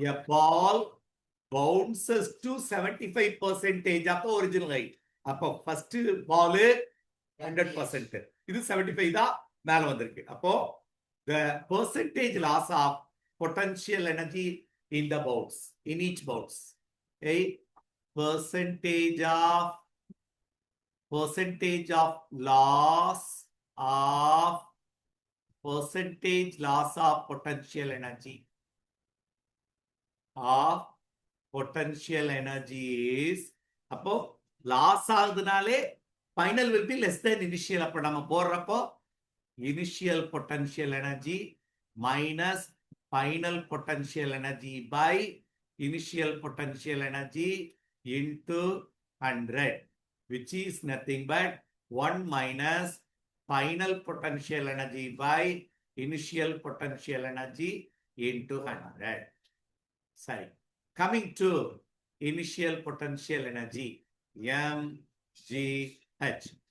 A ball bounces to 75% of the original height. அப்போ first ball 100%. இது 75 தான் மேல வந்திருக்கு. அப்போ the percentage loss of potential energy in the bounce, in each bounce. Okay? Percentage of loss of potential energy of potential energy is அப்போ loss ஆகுதுனாலே final will be less than initial. அப்போ நம்ம போடுறப்போ initial potential energy minus final potential energy by initial potential energy into 100, which is nothing but 1 minus final potential energy by initial potential energy into 100. Sorry. Coming to initial potential energy, mgh.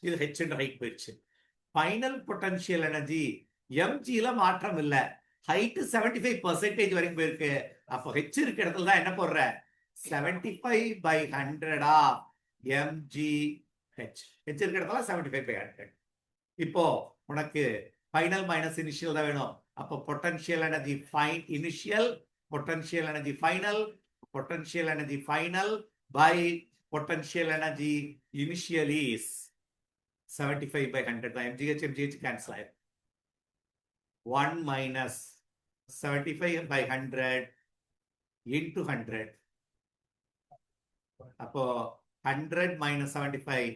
இது h என்ற height போயிடுச்சு. Final potential energy, mg ல மாற்றம் இல்லை. Height 75% வரைக்கும் போயிருக்கு. அப்போ h இருக்க இடத்துல தான் என்ன போடுற? 75/100 ஆஃப் mgh. h இருக்க இடத்துல 75/100. இப்போ உனக்கு ஃபைனல் மைனஸ் இனிஷியல் தான் வேணும். அப்போ potential energy initial, potential energy final, potential energy final by potential energy initial is 75/100 தான். mgh கேன்சல் ஆயிடும். 1 minus 75/100 into 100. அப்போ 100 minus 75,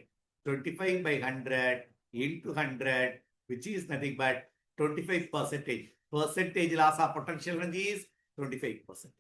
25/100 into 100, which is nothing but 25%. Percentage loss of potential energy is 25%.